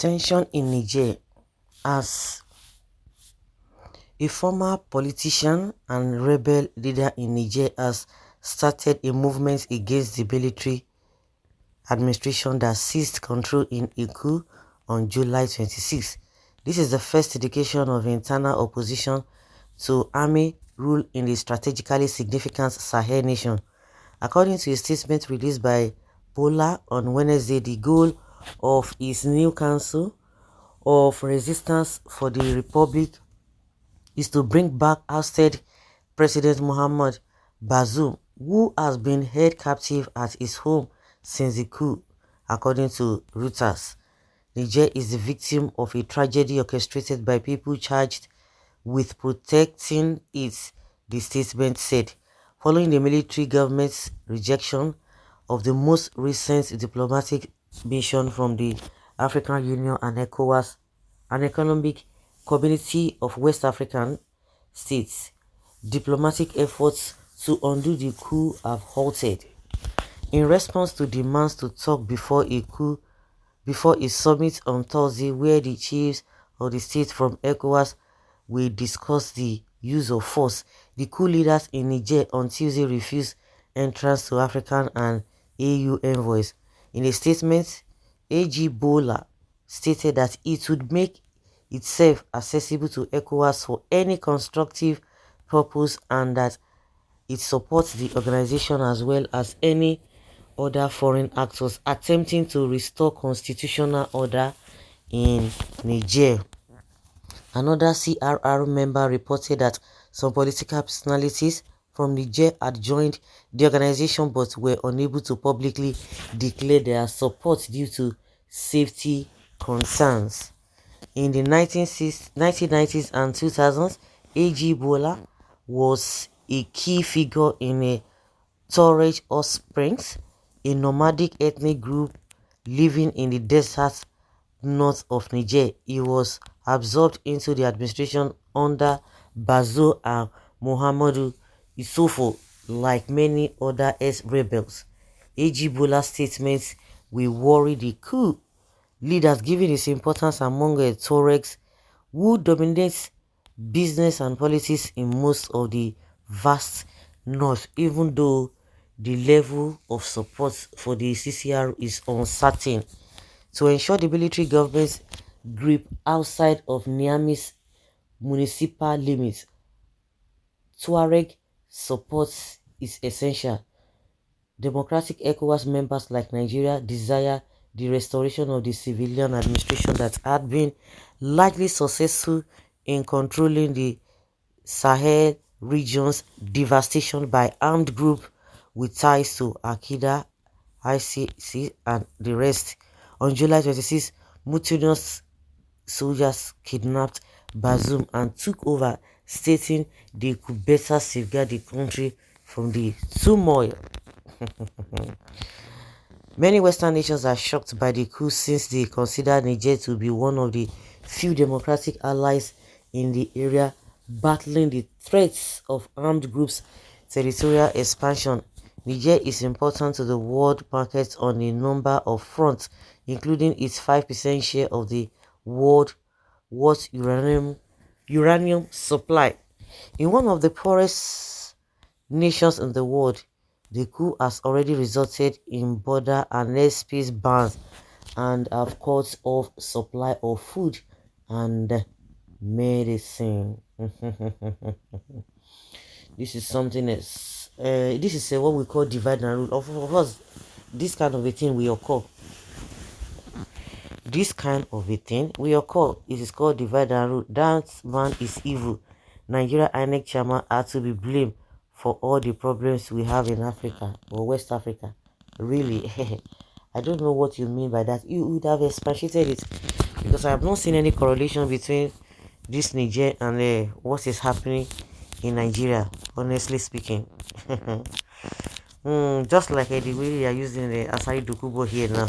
Tension in Niger. As a former politician and rebel leader in Niger has started a movement against the military administration that seized control in a coup on July 26. This is the first indication of internal opposition to army rule in the strategically significant Sahel nation. According to a statement released by Bola on Wednesday, the goal of his new council of resistance for the republic is to bring back ousted President Mohamed Bazoum, who has been held captive at his home since the coup, according to Reuters. Niger is the victim of a tragedy orchestrated by people charged with protecting it, the statement said, following the military government's rejection of the most recent diplomatic mission from the African Union and Ecowas, an economic community of West African states. Diplomatic efforts to undo the coup have halted. In response to demands to talk before a summit on Thursday where the chiefs of the state from ECOWAS will discuss the use of force, the coup leaders in Niger on Tuesday refused entrance to African and AU envoys. In a statement, AG Bola stated that it would make itself accessible to ECOWAS for any constructive purpose and that it supports the organization as well as any other foreign actors attempting to restore constitutional order in Niger. Another CRR member reported that some political personalities from Niger had joined the organization but were unable to publicly declare their support due to safety concerns. In the 1990s and 2000s, AG Bola was a key figure in a Tuareg Offsprings, a nomadic ethnic group living in the desert north of Niger. He was absorbed into the administration under Bazoum and Mohamedou Issoufou like many other ex-rebels. AG Bola's statements will worry the coup leaders given its importance among Tuaregs who dominate business and politics in most of the vast north, even though the level of support for the CCR is uncertain. To ensure the military government's grip outside of Niamey's municipal limits, Tuareg support is essential. Democratic ECOWAS members like Nigeria desire the restoration of the civilian administration that had been largely successful in controlling the Sahel region's devastation by armed groups with ties to Al-Qaeda, ICC and the rest. On July 26, mutinous soldiers kidnapped Bazoum and took over, stating they could better safeguard the country from the turmoil. Many Western nations are shocked by the coup since they consider Niger to be one of the few democratic allies in the area battling the threats of armed groups' territorial expansion. Niger is important to the world market on a number of fronts, including its 5% share of the world's uranium supply. In one of the poorest nations in the world, the coup has already resulted in border and airspace bans and have cut off supply of food and medicine. This is something else. This is what we call divide and rule. Of course, this kind of a thing we occur. This kind of a thing we occur. It is called divide and rule. That man is evil. Nigeria INEC chairman are to be blamed for all the problems we have in Africa or West Africa. Really, I don't know what you mean by that. You would have expatiated it because I have not seen any correlation between this Niger and what is happening in Nigeria, honestly speaking. Just like the way they are using the Asari Dokubo here now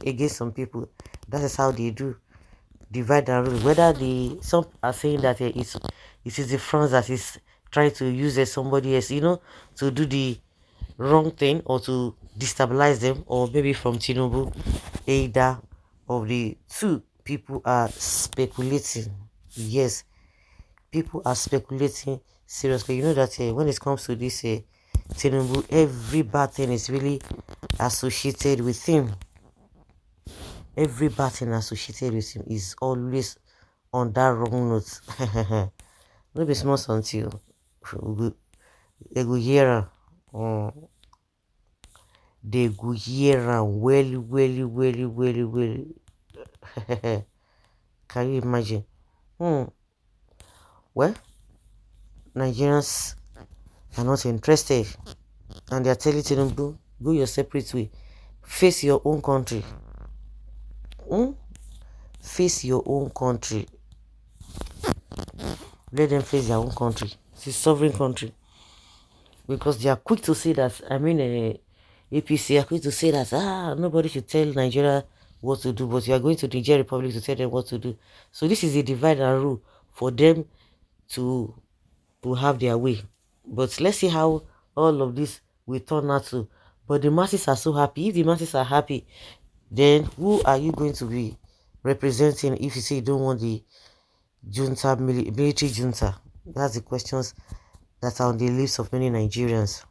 against some people. That is how they do divide and rule. Whether some are saying that it is the France that is trying to use somebody else, to do the wrong thing or to destabilize them, or maybe from Tinubu, Ada, of the two, people are speculating. Yes, people are speculating seriously. You know that when it comes to this Tinubu, every bad thing is really associated with him. Every bad thing associated with him is always on that wrong note. No be small until they go hear they go hear well. Can you imagine? Well, Nigerians are not interested, and they are telling Tinubu, go your separate way, face your own country. Face your own country. Let them face their own country. It's a sovereign country. Because they are quick to say that, APC are quick to say that, nobody should tell Nigeria what to do, but you are going to the Niger Republic to tell them what to do. So this is a divide and rule for them to have their way. But let's see how all of this will turn out to. But the masses are so happy. If the masses are happy, then who are you going to be representing if you say you don't want the junta, military junta? That's the questions that are on the lips of many Nigerians.